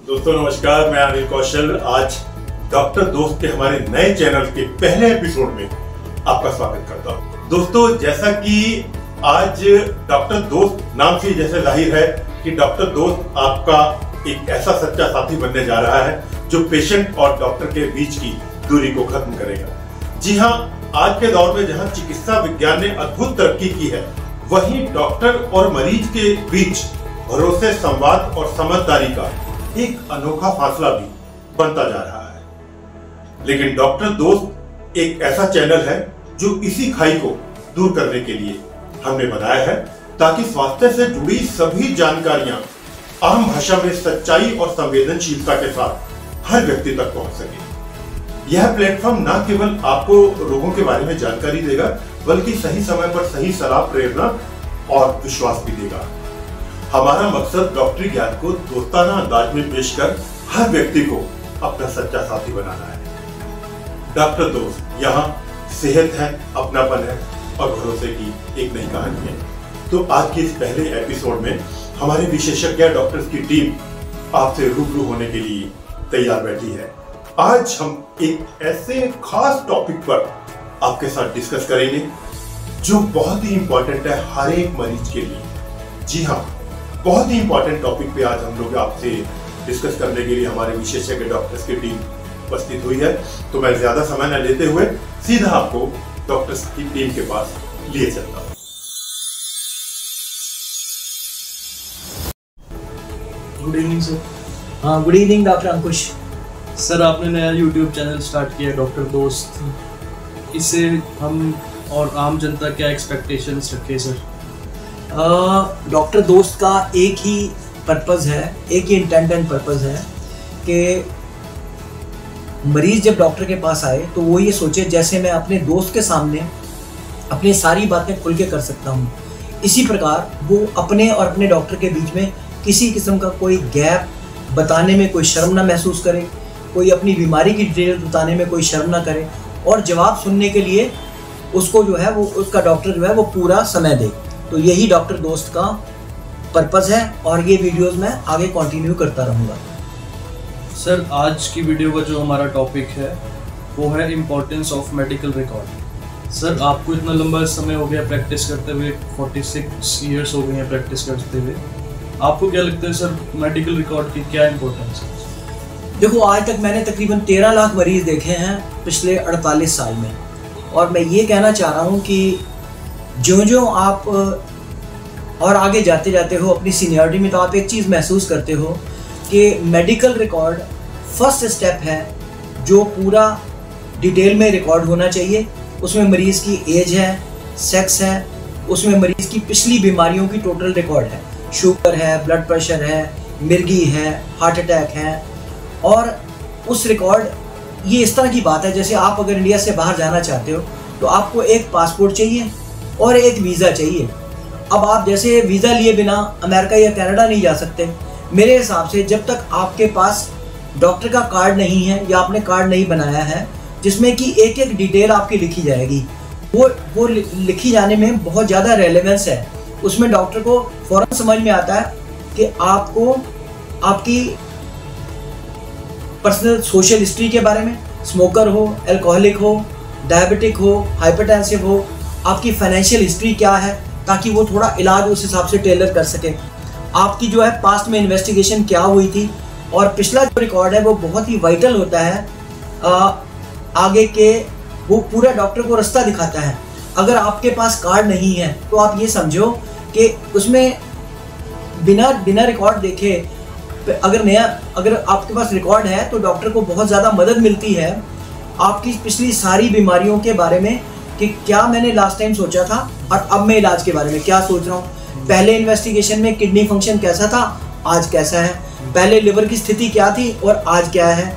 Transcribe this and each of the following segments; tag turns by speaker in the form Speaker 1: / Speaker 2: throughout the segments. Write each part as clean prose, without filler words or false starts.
Speaker 1: दोस्तों नमस्कार, मैं अनिल कौशल आज डॉक्टर दोस्त के हमारे नए चैनल के पहले एपिसोड में आपका स्वागत करता हूं। दोस्तों जैसा कि आज डॉक्टर दोस्त नाम से जैसे जाहिर है कि डॉक्टर दोस्त आपका एक ऐसा सच्चा साथी बनने जा रहा है जो पेशेंट और डॉक्टर के बीच की दूरी को खत्म करेगा। जी हाँ, आज के दौर में जहां चिकित्सा विज्ञान ने अद्भुत तरक्की की है, वहीं डॉक्टर और मरीज के बीच भरोसे, संवाद और समझदारी का एक अनोखा फासला भी बनता जा रहा है। लेकिन डॉक्टर दोस्त एक ऐसा चैनल है जो इसी खाई को दूर करने के लिए हमने बनाया है, ताकि स्वास्थ्य से जुड़ी सभी जानकारियां आम भाषा में सच्चाई और संवेदनशीलता के साथ हर व्यक्ति तक पहुंच सके। यह प्लेटफॉर्म न केवल आपको रोगों के बारे में जानकारी देगा, बल्कि सही समय पर सही सलाह, प्रेरणा और विश्वास भी देगा। हमारा मकसद डॉक्टरी ज्ञान को दोस्ताना अंदाज में पेश कर हर व्यक्ति को अपना सच्चा साथी बनाना है। डॉक्टर दोस्त, यहाँ सेहत है, अपनापन है और भरोसे की एक नई कहानी है। तो आज के इस पहले एपिसोड में हमारे विशेषज्ञ डॉक्टर्स की टीम आपसे रूबरू होने के लिए तैयार बैठी है। आज हम एक ऐसे खास टॉपिक पर आपके साथ डिस्कस करेंगे जो बहुत ही इंपॉर्टेंट है हर एक मरीज के लिए। जी हाँ, बहुत ही इंपॉर्टेंट टॉपिक पे आज हम लोग आपसे डिस्कस करने के लिए हमारे विशेषज्ञ डॉक्टर्स की टीम उपस्थित हुई है। तो मैं ज्यादा समय न लेते हुए सीधा आपको डॉक्टर्स की टीम के पास लिए चलता हूँ।
Speaker 2: Good evening sir.
Speaker 3: हाँ, गुड इवनिंग डॉक्टर अंकुश।
Speaker 2: सर आपने नया यूट्यूब चैनल स्टार्ट किया डॉक्टर दोस्त, इससे हम और आम जनता क्या एक्सपेक्टेशंस रखे सर?
Speaker 3: डॉक्टर दोस्त का एक ही पर्पज़ है, एक ही इंटेंट एंड पर्पज़ है कि मरीज़ जब डॉक्टर के पास आए तो वो ये सोचे जैसे मैं अपने दोस्त के सामने अपनी सारी बातें खुल के कर सकता हूँ, इसी प्रकार वो अपने और अपने डॉक्टर के बीच में किसी किस्म का कोई गैप बताने में कोई शर्म ना महसूस करे, कोई अपनी बीमारी की डिटेल बताने में कोई शर्म ना करे और जवाब सुनने के लिए उसको जो है वो उसका डॉक्टर जो है वो पूरा समय दे। तो यही डॉक्टर दोस्त का पर्पज़ है और ये वीडियोस मैं आगे कंटिन्यू करता रहूँगा।
Speaker 2: सर आज की वीडियो का जो हमारा टॉपिक है वो है importance of medical record. Sir आपको इतना लंबा समय हो गया प्रैक्टिस करते हुए, 46 ईयर्स हो गए हैं प्रैक्टिस करते हुए, आपको क्या लगता है सर मेडिकल रिकॉर्ड की क्या इम्पोर्टेंस है?
Speaker 3: देखो, आज तक मैंने तकरीबन 13 लाख मरीज़ देखे हैं पिछले 48 साल में, और मैं ये कहना चाह रहा हूँ कि जो आप और आगे जाते जाते हो अपनी सीनियरिटी में, तो आप एक चीज़ महसूस करते हो कि मेडिकल रिकॉर्ड फर्स्ट स्टेप है जो पूरा डिटेल में रिकॉर्ड होना चाहिए। उसमें मरीज़ की एज है, सेक्स है, उसमें मरीज़ की पिछली बीमारियों की टोटल रिकॉर्ड है, शुगर है, ब्लड प्रेशर है, मिर्गी है, हार्ट अटैक है। और उस रिकॉर्ड, ये इस तरह की बात है जैसे आप अगर इंडिया से बाहर जाना चाहते हो तो आपको एक पासपोर्ट चाहिए और एक वीज़ा चाहिए। अब आप जैसे वीज़ा लिए बिना अमेरिका या कनाडा नहीं जा सकते। मेरे हिसाब से जब तक आपके पास डॉक्टर का कार्ड नहीं है या आपने कार्ड नहीं बनाया है जिसमें कि एक एक डिटेल आपकी लिखी जाएगी, वो लिखी जाने में बहुत ज़्यादा रेलेवेंस है। उसमें डॉक्टर को फ़ौरन समझ में आता है कि आपको आपकी पर्सनल सोशल हिस्ट्री के बारे में, स्मोकर हो, अल्कोहलिक हो, डायबिटिक हो, हाइपरटेंसिव हो, आपकी फाइनेंशियल हिस्ट्री क्या है ताकि वो थोड़ा इलाज उस हिसाब से टेलर कर सके, आपकी जो है पास्ट में इन्वेस्टिगेशन क्या हुई थी। और पिछला जो रिकॉर्ड है वो बहुत ही वाइटल होता है आगे के, वो पूरा डॉक्टर को रास्ता दिखाता है। अगर आपके पास कार्ड नहीं है तो आप ये समझो कि उसमें बिना रिकॉर्ड देखे अगर आपके पास रिकॉर्ड है तो डॉक्टर को बहुत ज़्यादा मदद मिलती है आपकी पिछली सारी बीमारियों के बारे में कि क्या मैंने लास्ट टाइम सोचा था और अब मैं इलाज के बारे में क्या सोच रहा हूँ। पहले इन्वेस्टिगेशन में किडनी फंक्शन कैसा था, आज कैसा है, पहले लिवर की स्थिति क्या थी और आज क्या है।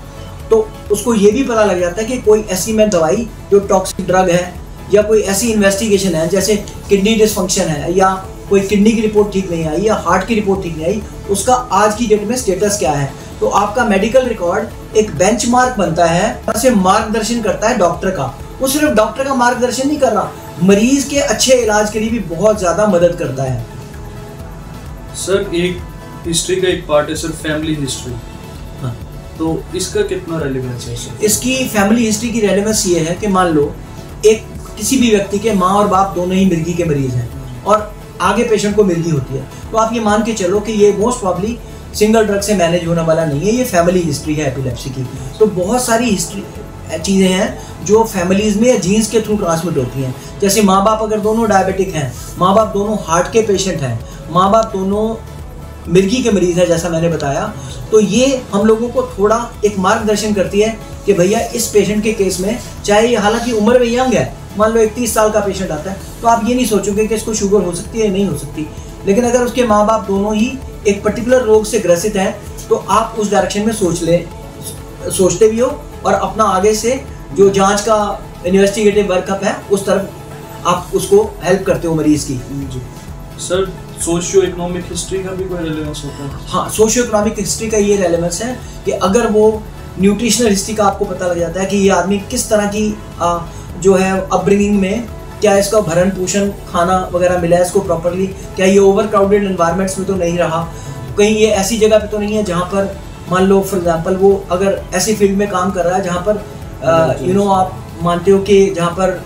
Speaker 3: तो उसको ये भी पता लग जाता है कि कोई ऐसी मैं दवाई जो टॉक्सिक ड्रग है या कोई ऐसी इन्वेस्टिगेशन है जैसे किडनी डिसफंक्शन है या कोई किडनी की रिपोर्ट ठीक नहीं आई या हार्ट की रिपोर्ट ठीक नहीं आई, उसका आज की डेट में स्टेटस क्या है। तो आपका मेडिकल रिकॉर्ड एक बेंचमार्क बनता है, से मार्गदर्शन करता है डॉक्टर का। वो सिर्फ डॉक्टर का मार्गदर्शन नहीं कर रहा, मरीज के अच्छे इलाज के लिए भी बहुत ज़्यादा मदद करता है।
Speaker 2: सर एक हिस्ट्री का एक पार्ट है सर फैमिली हिस्ट्री,
Speaker 3: हाँ।
Speaker 2: तो इसका कितना रेलेवेंस है सर?
Speaker 3: इसकी फैमिली हिस्ट्री की रेलेवेंस ये है कि मान लो एक किसी भी व्यक्ति के माँ और बाप दोनों ही मिर्गी के मरीज हैं और आगे पेशेंट को मिर्गी होती है, तो आप ये मान के चलो कि ये मोस्ट प्रॉब्ली सिंगल ड्रग से मैनेज होने वाला नहीं है, ये फैमिली हिस्ट्री है एपिलेप्सी की। तो बहुत सारी हिस्ट्री चीज़ें हैं जो फैमिलीज में या जीन्स के थ्रू ट्रांसमिट होती हैं। जैसे माँ बाप अगर दोनों डायबिटिक हैं, माँ बाप दोनों हार्ट के पेशेंट हैं, माँ बाप दोनों मिर्गी के मरीज़ हैं जैसा मैंने बताया, तो ये हम लोगों को थोड़ा एक मार्गदर्शन करती है कि भैया इस पेशेंट के केस में, चाहे ये हालांकि उम्र में यंग है, मान लो एक 30 साल का पेशेंट आता है, तो आप ये नहीं सोचोगे कि इसको शुगर हो सकती है, नहीं हो सकती। लेकिन अगर उसके माँ बाप दोनों ही एक पर्टिकुलर रोग से ग्रसित हैं, तो आप उस डायरेक्शन में सोचते भी हो और अपना आगे से जो जांच का इन्वेस्टिगेटिव वर्कअप है उस तरफ आप उसको हेल्प करते हो मरीज की।
Speaker 2: जी सर, सोशियो इकोनॉमिक हिस्ट्री का भी कोई रेलेवेंस होता है?
Speaker 3: हाँ, सोशियो इकोनॉमिक हिस्ट्री का ये रेलेवेंस है कि अगर वो न्यूट्रिशनल हिस्ट्री का आपको पता लग जाता है कि ये आदमी किस तरह की जो है अपब्रिंगिंग में, क्या इसका भरण पोषण खाना वगैरह मिला है इसको प्रॉपरली, क्या ये ओवर क्राउडेड एनवायरनमेंट्स में तो नहीं रहा, कहीं ये ऐसी जगह पे तो नहीं है जहाँ पर मान लो फॉर एग्जांपल वो अगर ऐसी फील्ड में काम कर रहा है जहाँ पर आप मानते हो कि जहाँ पर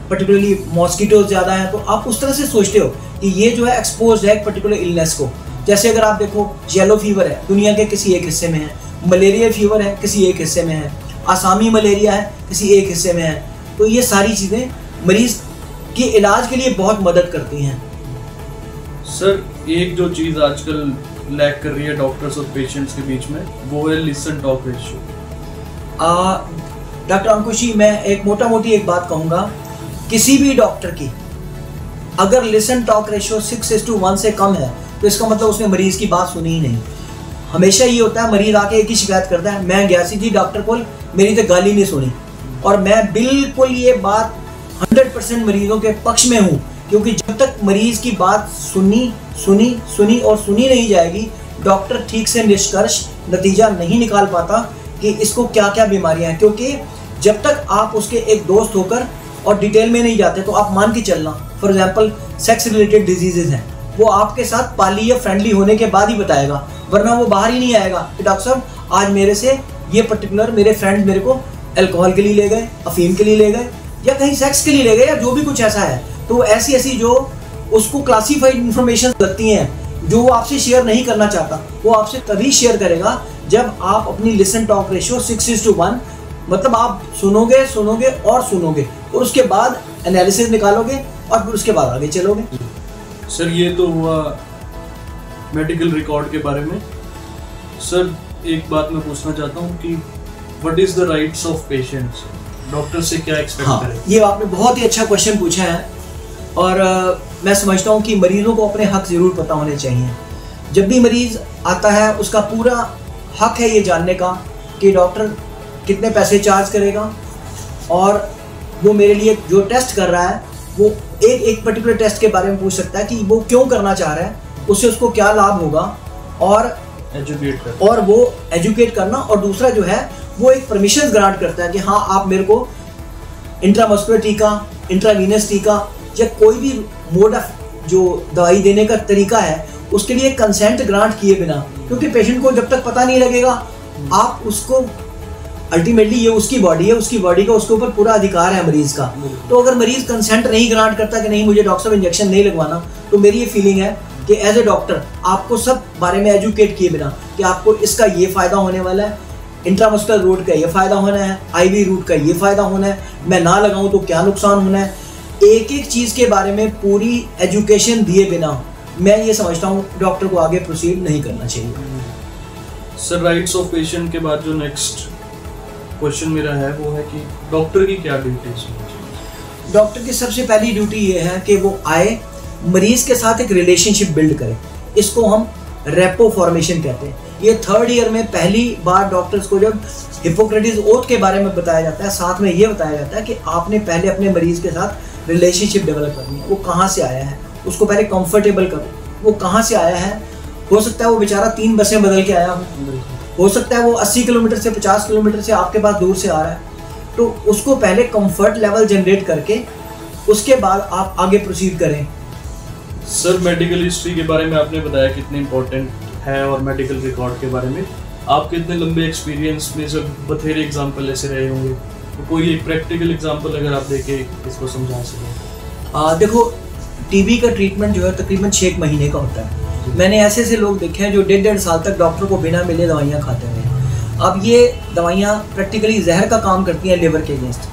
Speaker 3: पर्टिकुलरली मॉस्किटोज ज़्यादा हैं, तो आप उस तरह से सोचते हो कि ये जो है एक्सपोज है एक पर्टिकुलर इलनेस को। जैसे अगर आप देखो येलो फीवर है दुनिया के किसी एक हिस्से में है, मलेरिया फीवर है किसी एक हिस्से में है, आसामी मलेरिया है किसी एक हिस्से में है, तो ये सारी चीज़ें मरीज के इलाज के लिए बहुत मदद करती हैं।
Speaker 2: सर, एक जो चीज़ आजकल लैक कर रही है डॉक्टर्स और पेशेंट्स के बीच में, वो है लिसन टॉक रेशियो।
Speaker 3: डॉक्टर अंकुश जी, मैं एक मोटा मोटी एक बात कहूँगा, किसी भी डॉक्टर की अगर लिसन टॉक रेशियो 6:1 से कम है तो इसका मतलब उसने मरीज की बात सुनी ही नहीं। हमेशा ये होता है मरीज आके एक ही शिकायत करता है, मैं गया सी जी डॉक्टर को, मेरी तो गाली नहीं सुनी। और मैं बिल्कुल ये बात 100% मरीजों के पक्ष में हूँ, क्योंकि जब तक मरीज की बात सुनी नहीं जाएगी, डॉक्टर ठीक से निष्कर्ष नतीजा नहीं निकाल पाता कि इसको क्या क्या बीमारियां हैं। क्योंकि जब तक आप उसके एक दोस्त होकर और डिटेल में नहीं जाते, तो आप मान के चलना for example sex related diseases हैं, वो आपके साथ पाली या फ्रेंडली होने के बाद ही बताएगा, वरना वो बाहर ही नहीं आएगा कि डॉक्टर साहब आज मेरे से ये पर्टिकुलर मेरे फ्रेंड मेरे को अल्कोहल के लिए ले गए, अफीम के लिए ले गए, या कहीं सेक्स के लिए ले गए, या जो भी कुछ ऐसा है। तो ऐसी जो उसको क्लासीफाइड इंफॉर्मेशन लगती हैं जो वो आपसे शेयर नहीं करना चाहता, वो आपसे तभी शेयर करेगा जब आप अपनी लिसन टॉक रेशियो 6:1, मतलब आप सुनोगे और उसके बाद एनालिसिस निकालोगे और फिर उसके बाद आगे चलोगे।
Speaker 2: सर, ये तो हुआ मेडिकल रिकॉर्ड के बारे में। सर, एक बात मैं पूछना चाहता हूँ कि what is the rights of patients, doctor से क्या एक्सपेक्ट करें?
Speaker 3: ये आपने बहुत ही अच्छा क्वेश्चन पूछा है और मैं समझता हूँ कि मरीजों को अपने हक ज़रूर पता होने चाहिए। जब भी मरीज़ आता है उसका पूरा हक है ये जानने का कि डॉक्टर कितने पैसे चार्ज करेगा, और वो मेरे लिए जो टेस्ट कर रहा है वो एक पर्टिकुलर टेस्ट के बारे में पूछ सकता है कि वो क्यों करना चाह रहा है, उससे उसको क्या लाभ होगा, और वो एजुकेट करना। और दूसरा जो है वो एक परमिशन ग्रांट करता है कि हाँ आप मेरे को इंट्रामस्कुलर टीका, इंट्रावीनस टीका या कोई भी मोड ऑफ जो दवाई देने का तरीका है उसके लिए कंसेंट ग्रांट किए बिना, क्योंकि पेशेंट को जब तक पता नहीं लगेगा आप उसको अल्टीमेटली ये उसकी बॉडी है, उसकी बॉडी का उसके ऊपर पूरा अधिकार है मरीज का। तो अगर मरीज कंसेंट नहीं ग्रांट करता कि नहीं मुझे डॉक्टर साहब इंजेक्शन नहीं लगवाना, तो मेरी ये फीलिंग है कि एज ए डॉक्टर आपको सब बारे में एजुकेट किए बिना कि आपको इसका ये फ़ायदा होने वाला है, इंट्रामस्कुलर रूट का ये फ़ायदा होना है, IV रूट का ये फ़ायदा होना है, मैं ना लगाऊं तो क्या नुकसान होना है, एक एक चीज़ के बारे में पूरी एजुकेशन दिए बिना मैं ये समझता हूँ डॉक्टर को आगे प्रोसीड नहीं करना चाहिए।
Speaker 2: सर, राइट्स ऑफ पेशेंट के बाद जो नेक्स्ट क्वेश्चन मेरा है वो है कि डॉक्टर की क्या ड्यूटीज है?
Speaker 3: डॉक्टर की सबसे पहली ड्यूटी ये है कि वो आए, मरीज के साथ एक रिलेशनशिप बिल्ड करे। इसको हम रेपो फॉर्मेशन कहते हैं। ये 3rd ईयर में पहली बार डॉक्टर्स को जब हिपोक्रेटिस ओथ के बारे में बताया जाता है, साथ में ये बताया जाता है कि आपने पहले अपने मरीज के साथ रिलेशनशिप डेवलप करनी है। वो कहाँ से आया है उसको पहले कंफर्टेबल करो, वो कहाँ से आया है, हो सकता है वो बेचारा 3 बसें बदल के आया हो सकता है वो 80 किलोमीटर से 50 किलोमीटर से आपके पास दूर से आ रहा है, तो उसको पहले कंफर्ट लेवल जनरेट करके उसके बाद आप आगे प्रोसीड करें।
Speaker 2: सर, मेडिकल हिस्ट्री के बारे में आपने बताया कितनी इम्पोर्टेंट है और मेडिकल रिकॉर्ड के बारे में। आपके इतने लंबे एक्सपीरियंस में से बथेरे एग्जांपल ऐसे रहे होंगे, तो कोई एक प्रैक्टिकल एग्जांपल अगर आप देके इसको समझा सकें।
Speaker 3: देखो, टीबी का ट्रीटमेंट जो है तकरीबन 6 महीने का होता है। मैंने ऐसे लोग देखे हैं जो 1.5 साल तक डॉक्टर को बिना मिले दवाइयाँ खाते हुए हैं। अब ये दवाइयाँ प्रैक्टिकली जहर का काम करती हैं लिवर के अगेंस्ट।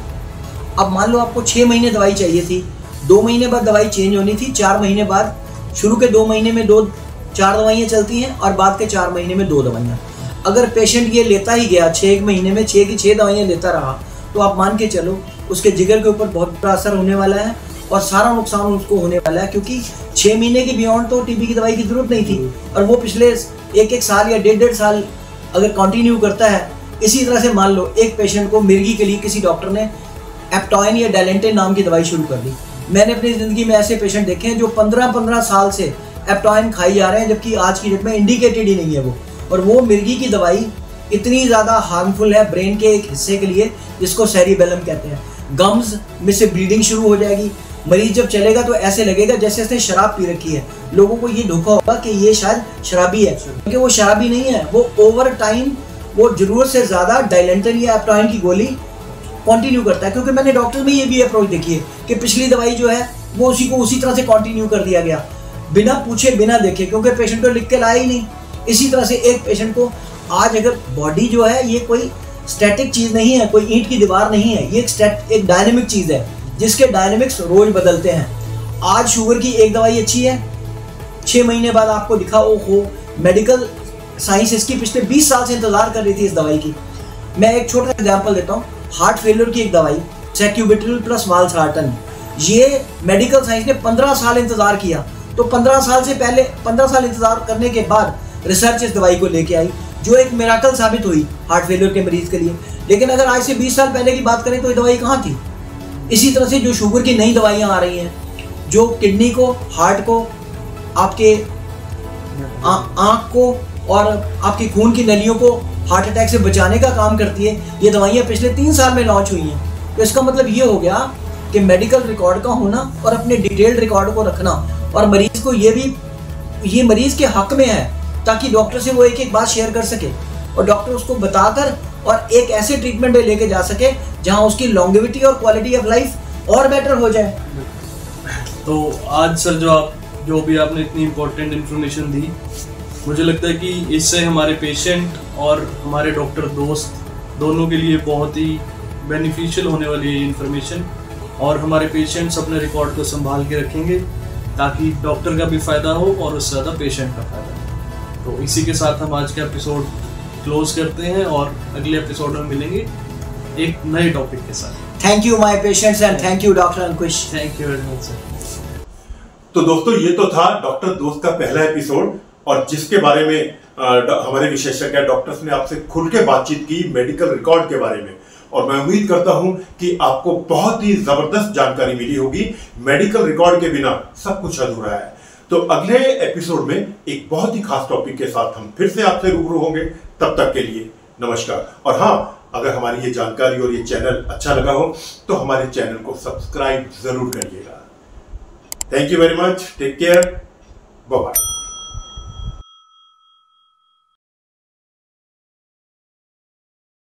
Speaker 3: अब मान लो आपको 6 महीने दवाई चाहिए थी, 2 महीने बाद दवाई चेंज होनी थी, 4 महीने बाद, शुरू के 2 महीने में 4 दवाइयाँ चलती हैं और बाद के 4 महीने में 2 दवाइयाँ। अगर पेशेंट ये लेता ही गया 6 महीने में 6 की 6 दवाइयाँ लेता रहा, तो आप मान के चलो उसके जिगर के ऊपर बहुत बड़ा असर होने वाला है और सारा नुकसान उसको होने वाला है, क्योंकि 6 महीने के बियॉन्ड तो टीबी की दवाई की जरूरत नहीं थी और वो पिछले 1 साल या 1.5 साल अगर कंटिन्यू करता है। इसी तरह से मान लो एक पेशेंट को मिर्गी के लिए किसी डॉक्टर ने एप्टॉइन या डायलेंटेन नाम की दवाई शुरू कर दी। मैंने अपनी ज़िंदगी में ऐसे पेशेंट देखे हैं जो 15-15 साल से एप्टॉइन खाई जा रहे हैं, जबकि आज की डेट में इंडिकेटेड ही नहीं है वो। और वो मिर्गी की दवाई इतनी ज़्यादा हार्मफुल है ब्रेन के एक हिस्से के लिए जिसको सेरिबेलम कहते हैं। गम्स में से ब्लीडिंग शुरू हो जाएगी। मरीज जब चलेगा तो ऐसे लगेगा जैसे उसने शराब पी रखी है। लोगों को ये धोखा होगा कि ये शायद शराबी है, क्योंकि वो शराबी नहीं है। वो ओवर टाइम वो ज़रूरत से ज़्यादा डायलेंटेन या एप्टॉइन की गोली कंटिन्यू करता है, क्योंकि मैंने डॉक्टर में ये भी अप्रोच देखी है कि पिछली दवाई जो है वो उसी को उसी तरह से कंटिन्यू कर दिया गया, बिना पूछे बिना देखे, क्योंकि पेशेंट को लिख के लाया ही नहीं। इसी तरह से एक पेशेंट को आज अगर बॉडी जो है ये कोई स्टैटिक चीज़ नहीं है, कोई ईंट की दीवार नहीं है, ये एक डायनेमिक चीज़ है जिसके डायनेमिक्स रोज बदलते हैं। आज शुगर की एक दवाई अच्छी है, 6 महीने बाद आपको दिखा ओहो मेडिकल साइंस इसकी पिछले 20 साल से इंतजार कर रही थी इस दवाई की। मैं एक छोटा एग्जाम्पल देता हूँ। हार्ट फेलियर की एक दवाई सेक्यूबिट्रिल प्लस वाल्सर्टन, ये मेडिकल साइंस ने 15 साल इंतजार किया। तो 15 साल से पहले 15 साल इंतजार करने के बाद रिसर्च इस दवाई को लेके आई, जो एक मिराकल साबित हुई हार्ट फेलियर के मरीज के लिए। लेकिन अगर आज से 20 साल पहले की बात करें तो ये दवाई कहाँ थी। इसी तरह से जो शुगर की नई दवाइयाँ आ रही हैं, जो किडनी को, हार्ट को, आपके आँख को और आपकी खून की नलियों को हार्ट अटैक से बचाने का काम करती है, ये दवाइयाँ पिछले 3 साल में लॉन्च हुई हैं। तो इसका मतलब ये हो गया कि मेडिकल रिकॉर्ड का होना और अपने डिटेल्ड रिकॉर्ड को रखना, और मरीज को ये मरीज के हक में है ताकि डॉक्टर से वो एक बात शेयर कर सके और डॉक्टर उसको बताकर और एक ऐसे ट्रीटमेंट में लेके जा सके जहां उसकी लॉन्गेविटी और क्वालिटी ऑफ लाइफ और बेटर हो जाए।
Speaker 2: तो आज सर जो भी आपने इतनी इम्पोर्टेंट इन्फॉर्मेशन दी, मुझे लगता है कि इससे हमारे पेशेंट और हमारे डॉक्टर दोस्त दोनों के लिए बहुत ही बेनिफिशियल होने वाली है इन्फॉर्मेशन, और हमारे पेशेंट्स अपने रिकॉर्ड को संभाल के रखेंगे ताकि डॉक्टर का भी फ़ायदा हो और उससे ज़्यादा पेशेंट का फ़ायदा हो। तो इसी के साथ हम आज का एपिसोड क्लोज करते हैं और अगले एपिसोड में मिलेंगे एक नए टॉपिक के साथ।
Speaker 3: Thank you my patients and thank you doctor Ankush.
Speaker 2: Thank you very much sir.
Speaker 1: तो दोस्तों, ये तो था डॉक्टर दोस्त का पहला एपिसोड, और जिसके बारे में हमारे विशेषज्ञ डॉक्टर्स ने आपसे खुल के बातचीत की मेडिकल रिकॉर्ड के बारे में। और मैं उम्मीद करता हूं कि आपको बहुत ही जबरदस्त जानकारी मिली होगी। मेडिकल रिकॉर्ड के बिना सब कुछ अधूरा है। तो अगले एपिसोड में एक बहुत ही खास टॉपिक के साथ हम फिर से आपसे रूबरू होंगे। तब तक के लिए नमस्कार। और हाँ, अगर हमारी ये जानकारी और ये चैनल अच्छा लगा हो तो हमारे चैनल को सब्सक्राइब जरूर करिएगा। Thank you very much. Take care. Bye bye.